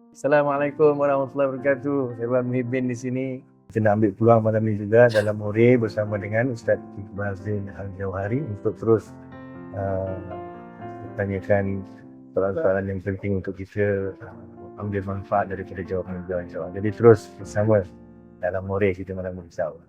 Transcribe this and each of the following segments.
Assalamualaikum warahmatullahi wabarakatuh. Saya Wan Muhyiddin di sini. Kita nak ambil peluang malam ini juga dalam More bersama dengan Ustaz Iqbal Zain Al-Jawhari untuk terus bertanyakan soalan-soalan yang penting untuk kita ambil manfaat daripada jawapan beliau, insyaAllah. Jadi terus bersama dalam More kita malam ini, insyaAllah.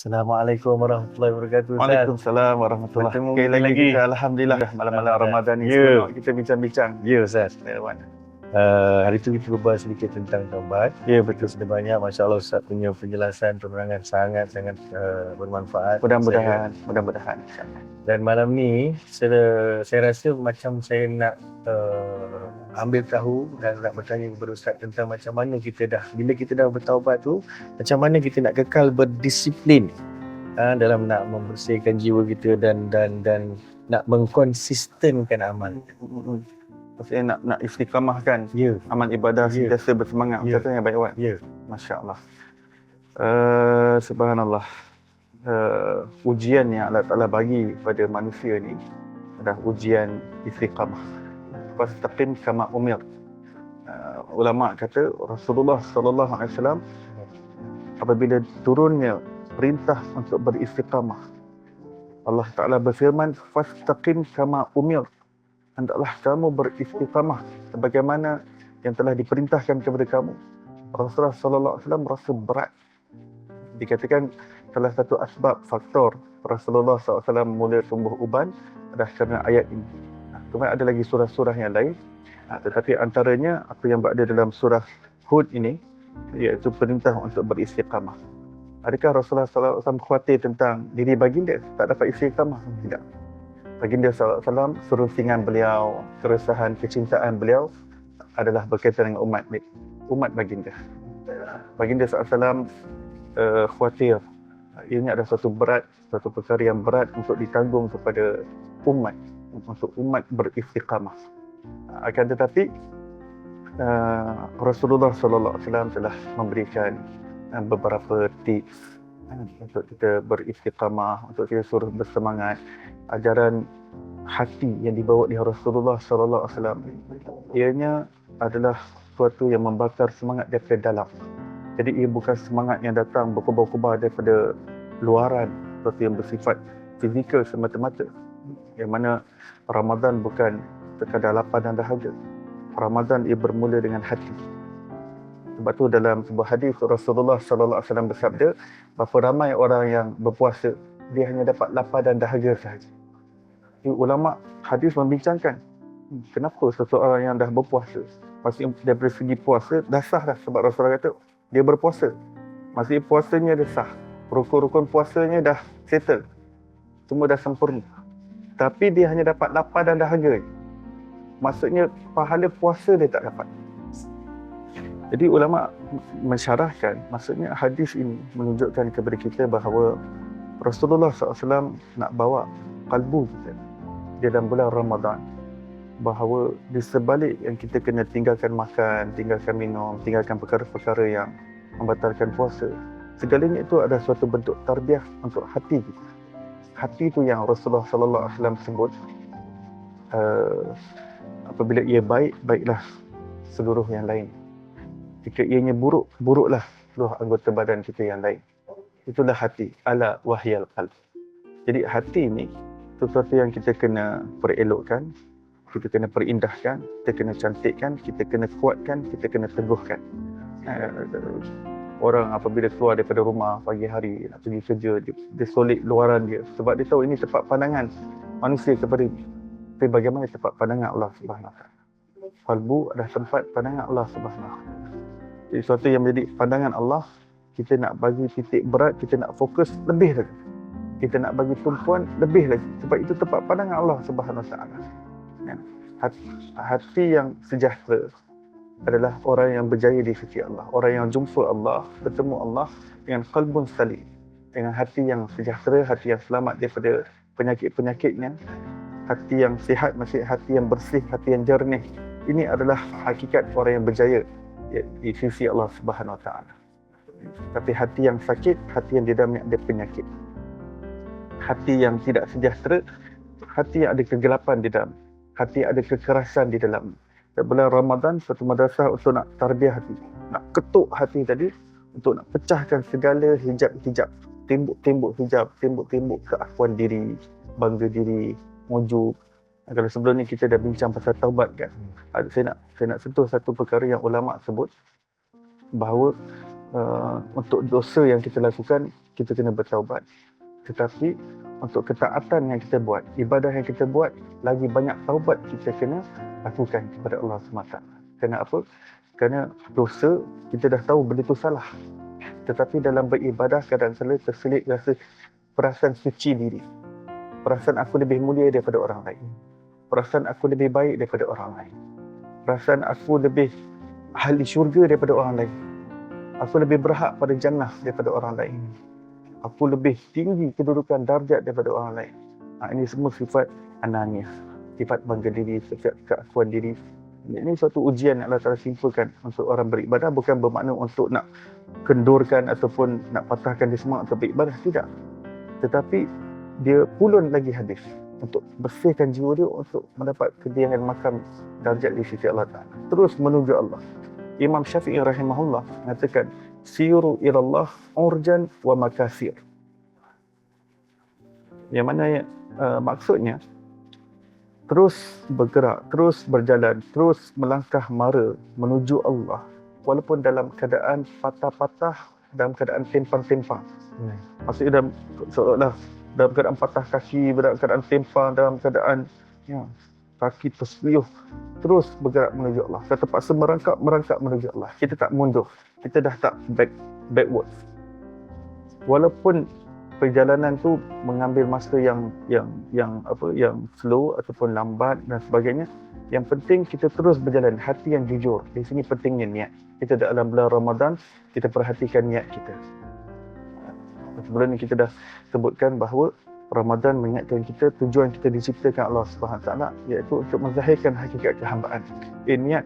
Assalamualaikum warahmatullahi wabarakatuh. Waalaikumsalam warahmatullahi wabarakatuh. Bertemu lagi. Kita alhamdulillah malam-malam Ramadan ni Ya. semua kita bincang-bincang. Ya Ustaz. Wan. Hari tu kita berbahas sedikit tentang taubat. Ya betul. Sudah banyak, Masya Allah, Ustaz punya penjelasan, penerangan sangat-sangat bermanfaat. Mudah-mudahan. Dan malam ni saya rasa macam saya nak ambil tahu dan nak bertanya kepada Ustaz tentang macam mana bila kita dah bertaubat tu, macam mana kita nak kekal berdisiplin dalam nak membersihkan jiwa kita dan nak mengkonsistenkan amal. Maksudnya nak istiqamahkan Ya. amal ibadah Ya. sentiasa bersemangat. Ya. Betul yang baik Wan. Ya. Masya-Allah. Subhanallah. Ujian yang Allah Taala bagi kepada manusia ni adalah ujian istiqamah. Fastaqim kama umir. Ulama kata Rasulullah sallallahu alaihi wasallam apabila turunnya perintah untuk beristiqamah, Allah Taala berfirman fastaqim kama umir. Hendaklah kamu beristiqamah sebagaimana yang telah diperintahkan kepada kamu. Rasulullah sallallahu alaihi wasallam rasa berat. Dikatakan salah satu faktor Rasulullah SAW mula tumbuh uban adalah kerana ayat ini. Kemudian ada lagi surah-surah yang lain, tetapi antaranya apa yang berada dalam surah Hud ini, iaitu perintah untuk beristiqamah. Adakah Rasulullah SAW khawatir tentang diri baginda tak dapat istiqamah? Tidak. Baginda SAW, surusingan beliau, keresahan, kecintaan beliau adalah berkaitan dengan umat baginda. Baginda SAW khawatir ini adalah satu perkara yang berat untuk ditanggung kepada untuk umat beristiqamah. Akan tetapi Rasulullah SAW telah memberikan beberapa tips untuk kita beristiqamah, untuk kita suruh bersemangat. Ajaran hati yang dibawa oleh Rasulullah SAW, ianya adalah sesuatu yang membakar semangat daripada dalam. Jadi ia bukan semangat yang datang berkobar-kobar daripada luaran, sesuatu yang bersifat fizikal semata-mata. Yang mana Ramadan bukan sekadar lapar dan dahaga. Ramadan ia bermula dengan hati. Sebab tu dalam sebuah hadis Rasulullah SAW bersabda, berapa ramai orang yang berpuasa, dia hanya dapat lapar dan dahaga sahaja. Ulama hadis membincangkan, kenapa seseorang yang dah berpuasa, maksudnya daripada segi puasa dah sah dah, sebab Rasulullah kata dia berpuasa, maksudnya puasanya dah sah, rukun-rukun puasanya dah settle, semua dah sempurna, tapi dia hanya dapat lapar dan dahaga, maksudnya pahala puasa dia tak dapat. Jadi ulama mensyarahkan, maksudnya hadis ini menunjukkan kepada kita bahawa Rasulullah SAW nak bawa kalbu kita di dalam bulan Ramadan, bahawa di sebalik yang kita kena tinggalkan makan, tinggalkan minum, tinggalkan perkara-perkara yang membatalkan puasa, segalanya itu adalah suatu bentuk tarbiyah untuk hati kita. Hati itu yang Rasulullah SAW sebut, apabila ia baik, baiklah seluruh yang lain. Jika ianya buruk, buruklah seluruh anggota badan kita yang lain. Itulah hati. Ala wahyal qalb. Jadi hati ini sesuatu yang kita kena perelokkan, kita kena perindahkan, kita kena cantikkan, kita kena kuatkan, kita kena teguhkan. Orang apabila keluar daripada rumah pagi hari nak pergi kerja, dia solid luaran dia sebab dia tahu ini tempat pandangan manusia kepada dia. Tapi bagaimana tempat pandangan Allah Subhanahu Wa Taala? Qalbu adalah tempat pandangan Allah Subhanahu Wa Taala. Jadi sesuatu yang menjadi pandangan Allah, kita nak bagi titik berat, kita nak fokus lebih lagi. Kita nak bagi tumpuan lebih lagi sebab itu tempat pandangan Allah Subhanahu Wa Taala. Hati yang sejahtera adalah orang yang berjaya di sisi Allah, orang yang jumpa Allah, bertemu Allah dengan qalbun salim, dengan hati yang sejahtera, hati yang selamat daripada penyakit-penyakitnya, hati yang sihat, maksudnya hati yang bersih, hati yang jernih. Ini adalah hakikat orang yang berjaya di sisi Allah Subhanahu Wa Taala. Tapi hati yang sakit, hati yang didamai ada penyakit, hati yang tidak sejahtera, hati yang ada kegelapan di dalam, hati yang ada kekerasan di dalam. Bulan Ramadan, satu madrasah untuk nak tarbiyah hati, nak ketuk hati tadi, untuk nak pecahkan segala hijab-hijab, tembok-tembok hijab, tembok-tembok keakuan diri, bangga diri, mujub. Kalau sebelum ni kita dah bincang pasal taubat kan. Saya nak sentuh satu perkara yang ulama sebut, bahawa untuk dosa yang kita lakukan, kita kena bertaubat. Tetapi untuk ketaatan yang kita buat, ibadah yang kita buat, lagi banyak taubat kita kena lakukan kepada Allah SWT. Kerana apa? Kerana dosa, kita dah tahu benda itu salah. Tetapi dalam beribadah, kadang-kadang terselit rasa perasaan suci diri. Perasaan aku lebih mulia daripada orang lain. Perasaan aku lebih baik daripada orang lain. Perasaan aku lebih ahli syurga daripada orang lain. Aku lebih berhak pada jannah daripada orang lain. Aku lebih tinggi kedudukan darjat daripada orang lain. Ini semua sifat ananiah, sifat bangga diri, sifat keakuan diri. Ini suatu ujian yang Allah Ta'ala simpulkan untuk orang beribadah, bukan bermakna untuk nak kendurkan ataupun nak patahkan dia semangat untuk beribadah, tidak. Tetapi dia pulun lagi hadis untuk bersihkan jiwa dia untuk mendapat kediaman makam darjat di sisi Allah Ta'ala. Terus menuju Allah. Imam Syafi'i rahimahullah mengatakan, siru ilallah urjan wa makasir. Yang mana maksudnya, terus bergerak, terus berjalan, terus melangkah mara menuju Allah, walaupun dalam keadaan patah-patah, dalam keadaan tempang-tempang. Maksudnya seolah dalam keadaan patah kaki, dalam keadaan tempang, dalam keadaan kaki terseluyuh, terus bergerak menuju Allah. Kita terpaksa merangkak menuju Allah. Kita tak mundur, kita dah tak backwards. Walaupun perjalanan tu mengambil masa yang slow ataupun lambat dan sebagainya, yang penting kita terus berjalan, hati yang jujur. Di sini pentingnya niat. Kita dalam bulan Ramadan, kita perhatikan niat kita. Sebelum ni kita dah sebutkan bahawa Ramadan mengingatkan kita tujuan kita diciptakan Allah Subhanahu Wa Taala, iaitu untuk menzahirkan hakikat kehambaan. Niat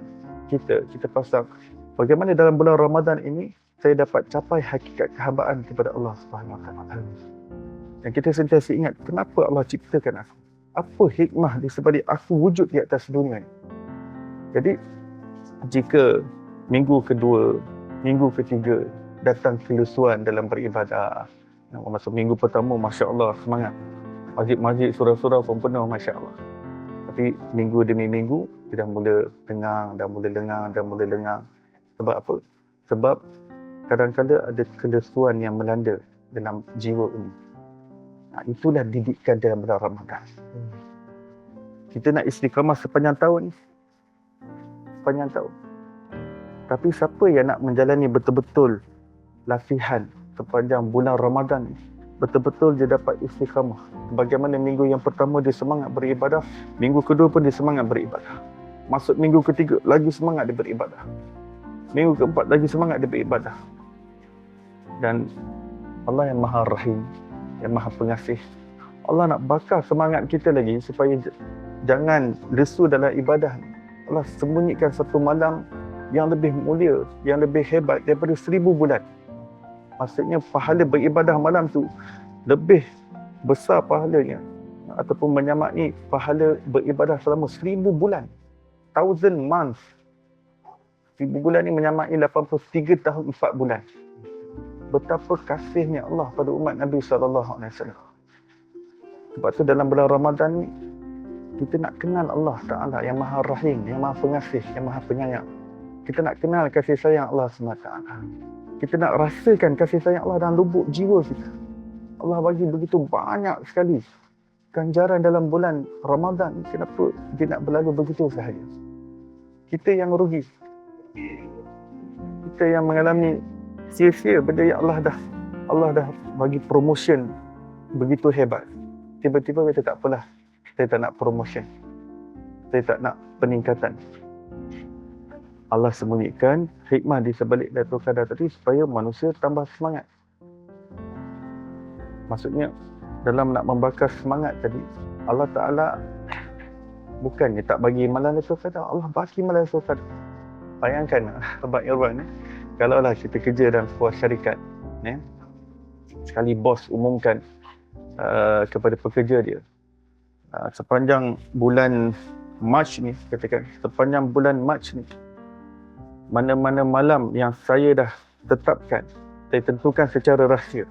kita pasang bagaimana dalam bulan Ramadan ini saya dapat capai hakikat kehambaan kepada Allah Subhanahu Wa Taala. Dan kita sentiasa ingat kenapa Allah ciptakan aku. Apa hikmah di sebalik aku wujud di atas dunia ini. Jadi jika minggu kedua, minggu ketiga datang kelusuan dalam beribadah, masuk minggu pertama, Masya Allah, semangat. Masjid-masjid, surau-surau pun penuh, Masya Allah. Tapi minggu demi minggu, kita dah mula lengang. Sebab apa? Sebab kadang-kadang ada kelesuan yang melanda dalam jiwa ini. Itulah didikan dalam bulan Ramadan. Kita nak istiqamah sepanjang tahun. Tapi siapa yang nak menjalani betul-betul latihan sepanjang bulan Ramadan, betul-betul dia dapat istiqamah. Bagaimana minggu yang pertama dia semangat beribadah, minggu kedua pun dia semangat beribadah. Masuk minggu ketiga, lagi semangat dia beribadah. Minggu keempat, lagi semangat dia beribadah. Dan Allah yang Maha Rahim, yang Maha Pengasih, Allah nak bakar semangat kita lagi supaya jangan lesu dalam ibadah. Allah sembunyikan satu malam yang lebih mulia, yang lebih hebat daripada 1000 bulan. Maksudnya pahala beribadah malam tu lebih besar pahalanya, ataupun menyamai pahala beribadah selama 1000 bulan. 1000 months. 1000 bulan ni menyamai 83 tahun 4 bulan. Betapa kasihnya Allah pada umat Nabi SAW. Sebab tu dalam bulan Ramadan ni, kita nak kenal Allah Ta'ala yang Maha Rahim, yang Maha Pengasih, yang Maha Penyayang. Kita nak kenal kasih sayang Allah SWT. Kita nak rasakan kasih sayang Allah dalam lubuk jiwa kita. Allah bagi begitu banyak sekali ganjaran dalam bulan Ramadan. Kenapa dia nak berlalu begitu sahaja? Kita yang rugi. Kita yang mengalami sia-sia benda yang Allah dah bagi promotion begitu hebat. Tiba-tiba kita tak apalah, kita tak nak promotion. Saya tak nak peningkatan. Allah sembunyikan hikmah di sebalik Lailatul Qadar tadi supaya manusia tambah semangat. Maksudnya dalam nak membakar semangat tadi, Allah Ta'ala bukannya tak bagi malam Lailatul Qadar, Allah bagi malam Lailatul Qadar. Bayangkan Abang Irwan, kalaulah kita kerja dalam sebuah syarikat, sekali bos umumkan kepada pekerja dia, sepanjang bulan Mac ni, katakan sepanjang bulan Mac ni, mana-mana malam yang saya dah tetapkan, saya tentukan secara rahsia,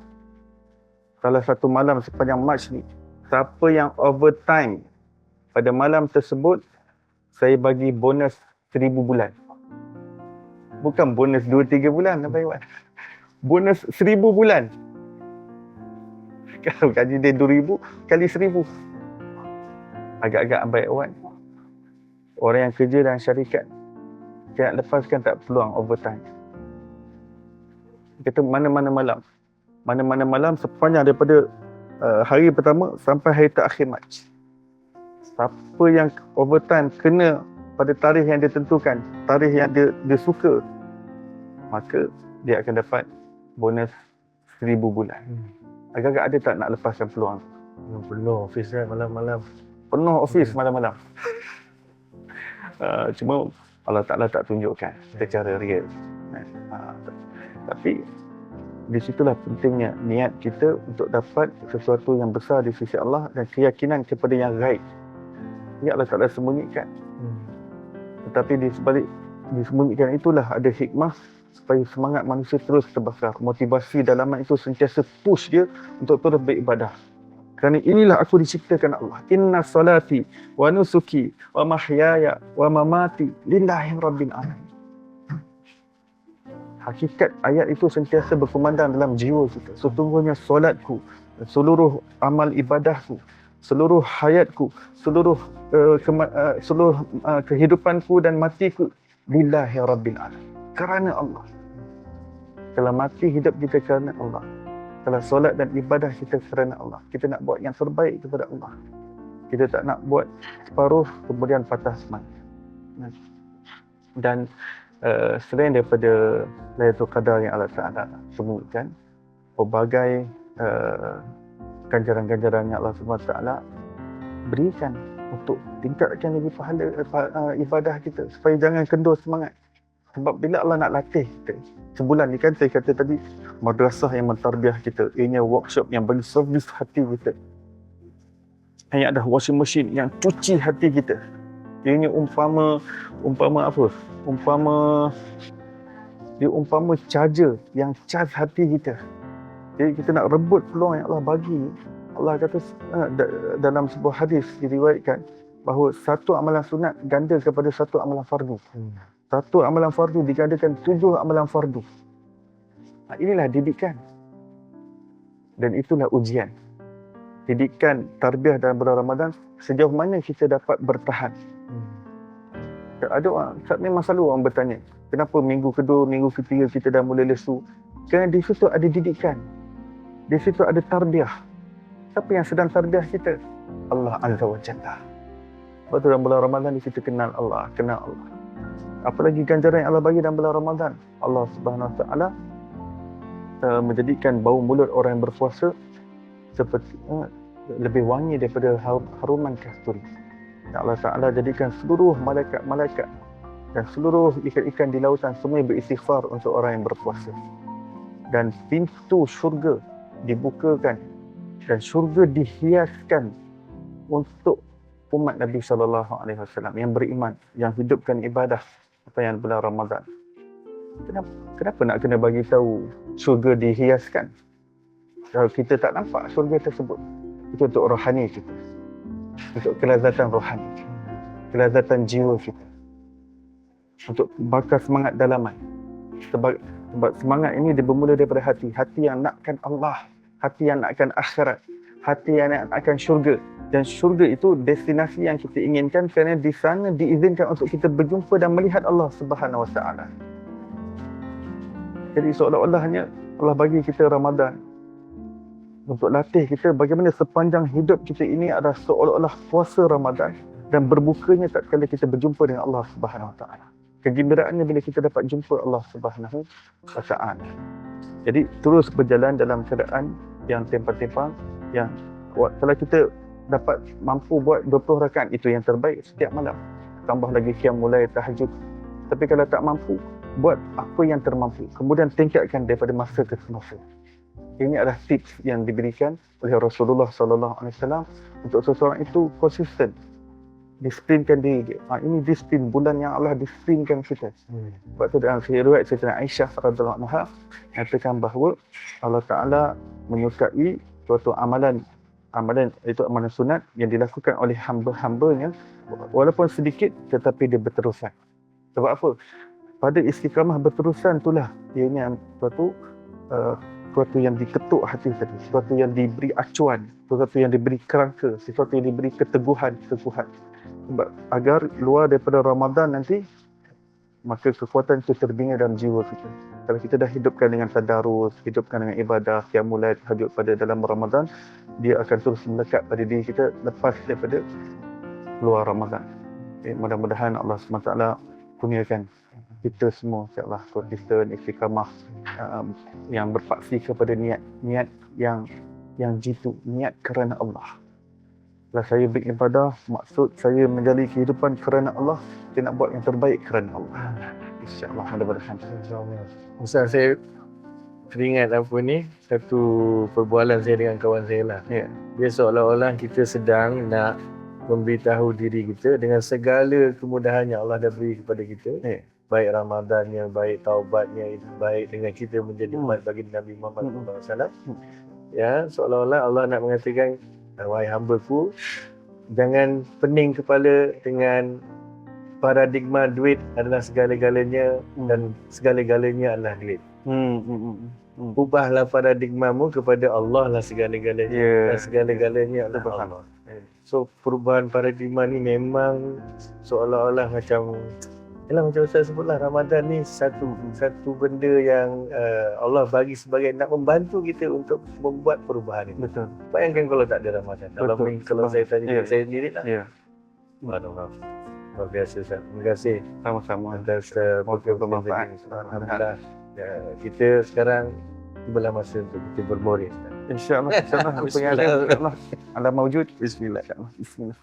salah satu malam sepanjang Mac ni, siapa yang overtime pada malam tersebut, saya bagi bonus 1000 bulan. Bukan bonus 2-3 bulan, Abang Iwan. Bonus 1000 bulan. Kalau gaji dia 2000 kali 1000. Agak-agak Abang Iwan, orang yang kerja dalam syarikat, dia nak lepaskan tak peluang overtime. Kata mana-mana malam sepanjang daripada hari pertama sampai hari terakhir Mac. Siapa yang overtime kena pada tarikh yang dia tentukan, tarikh yang dia suka, maka dia akan dapat bonus 1000 bulan. Agak-agak ada tak nak lepaskan peluang? Penuh office kan malam-malam. Penuh office malam-malam. Cuma Allah Ta'ala tak tunjukkan secara real. Tapi di situlah pentingnya niat kita untuk dapat sesuatu yang besar di sisi Allah dan keyakinan kepada yang gaib. Ini Allah Ta'ala sembunyikan. Tetapi di sebalik disembunyikan itulah ada hikmah supaya semangat manusia terus terbakar. Motivasi dalaman itu sentiasa push dia untuk terus beribadah. Kerana inilah aku diciptakan Allah. Inna salati wa nusuki wa mahyaya wa mamati lillahi rabbil alamin. Hakikat ayat itu sentiasa berkumandang dalam jiwa kita. Sesungguhnya solatku, seluruh amal ibadahku, seluruh hayatku, seluruh kehidupanku dan matiku lillahi rabbil alamin. Kerana Allah. Kalau mati hidup kita kerana Allah. Kalau solat dan ibadah kita kerana Allah. Kita nak buat yang terbaik kepada Allah. Kita tak nak buat separuh kemudian patah semangat. Dan selain daripada Lailatul Qadar yang Allah Ta'ala sembunyikan, pelbagai ganjaran-ganjaran yang Allah SWT berikan untuk tingkatkan lagi pahala ibadah kita supaya jangan kendur semangat. Sebab bila Allah nak latih kita, sebulan ni kan saya kata tadi, madrasah yang mentarbiah kita, ianya workshop yang bagi servis hati kita. Hanya ada washing machine yang cuci hati kita. Ianya umpama apa? Umpama charger yang charge hati kita. Jadi kita nak rebut peluang yang Allah bagi. Allah kata dalam sebuah hadis diriwayatkan bahawa satu amalan sunat ganda kepada satu amalan fardu. Satu amalan fardu digandakan 7 amalan fardu. Inilah didikan. Dan itulah ujian. Didikan tarbiyah dalam bulan Ramadan, sejauh mana kita dapat bertahan. Ada orang, memang selalu orang bertanya, kenapa minggu kedua, minggu ketiga kita dah mula lesu? Kerana di situ ada didikan. Di situ ada tarbiyah. Siapa yang sedang tarbiyah kita? Allah Azza wa Jalla. Sebab tu dalam bulan Ramadan kita kenal Allah, kenal Allah. Apalagi ganjaran yang Allah bagi dalam bulan Ramadan. Allah Subhanahu Wa Taala menjadikan bau mulut orang yang berpuasa seperti lebih wangi daripada haruman kasturi. Allah Ta'ala jadikan seluruh malaikat-malaikat dan seluruh ikan-ikan di lautan semua beristighfar untuk orang yang berpuasa. Dan pintu syurga dibukakan dan syurga dihiaskan untuk umat Nabi SAW yang beriman, yang hidupkan ibadah yang bulan Ramadan. Kenapa nak kena bagi tahu syurga dihiaskan? Kalau kita tak nampak syurga tersebut, itu untuk rohani kita, untuk kelazatan rohani, kelazatan jiwa kita, untuk bakar semangat dalaman. Sebab semangat ini dia bermula daripada hati yang nakkan Allah, hati yang nakkan akhirat, hati yang nakkan syurga. Dan syurga itu destinasi yang kita inginkan kerana di sana diizinkan untuk kita berjumpa dan melihat Allah Subhanahu Wa Taala. Jadi seolah-olahnya Allah bagi kita Ramadan untuk latih kita bagaimana sepanjang hidup kita ini adalah seolah-olah puasa Ramadan. dan berbukanya tatkala kita berjumpa dengan Allah Subhanahu Wa Taala. Kegembiraannya bila kita dapat jumpa Allah Subhanahu Wa Taala. Jadi terus berjalan dalam keadaan yang tempang-tempang, yang kalau kita dapat mampu buat 20 rakaat itu yang terbaik setiap malam. Tambah lagi qiyam mulai tahajud. Tapi kalau tak mampu, buat apa yang termampu. Kemudian tingkatkan daripada masa ke semasa. Ini adalah tips yang diberikan oleh Rasulullah sallallahu alaihi wasallam untuk seseorang itu konsisten. Disiplinkan diri dia. Ini disiplin bulan yang Allah disiplinkan kita. Sebab tu dalam riwayat Sayyidina Aisyah radhiyallahu anha nyatakan bahawa Allah Taala menyukai suatu amalan itu amalan sunat yang dilakukan oleh hamba-hambanya walaupun sedikit tetapi dia berterusan. Sebab apa? Pada istiqamah berterusan itulah ianya sesuatu yang diketuk hati tadi, sesuatu yang diberi acuan, sesuatu yang diberi kerangka, sesuatu yang diberi keteguhan. Sebab agar luar daripada Ramadan nanti, maka kekuatan itu terbina dalam jiwa kita. Kalau kita dah hidupkan dengan tadarus, hidupkan dengan ibadah, qiyamul lail, tahajud pada dalam Ramadan, dia akan terus melekat pada diri kita lepas daripada luar Ramadan. Mudah-mudahan Allah SWT kurniakan kita semua insya-Allah konsisten istiqamah yang berpaksi kepada niat yang jitu, niat kerana Allah. Kalau saya beribadah, maksud saya menjalani kehidupan kerana Allah, saya nak buat yang terbaik kerana Allah. InsyaAllah, mudah-mudahan. Ustaz, saya teringat satu perbualan saya dengan kawan saya lah. Dia seolah-olah kita sedang nak memberitahu diri kita dengan segala kemudahan yang Allah dah beri kepada kita. Baik Ramadannya, baik taubatnya, baik dengan kita menjadi umat bagi Nabi Muhammad SAW. Ya, seolah-olah Allah nak mengatakan, wahai hamba-Ku, jangan pening kepala dengan paradigma duit adalah segala-galanya dan segala-galanya adalah duit. Ubahlah paradigmamu kepada Allah lah segala-galanya dan segala-galanya adalah Allah. So perubahan paradigma ni memang seolah-olah macam Ustaz sebutlah, Ramadan ni satu benda yang Allah bagi sebagai nak membantu kita untuk membuat perubahan ini. Betul. Bayangkan kalau tak ada Ramadan. Kalau saya tanya saya sendiri lah. Waduh, luar biasa Ustaz. Terima kasih. Sama-sama. Atas bermanfaat. Alhamdulillah. Kita sekarang tibalah masa untuk kita bermurid. InsyaAllah. Apa yang ada, insyaAllah. Allah mawjud. Bismillah. Bismillah.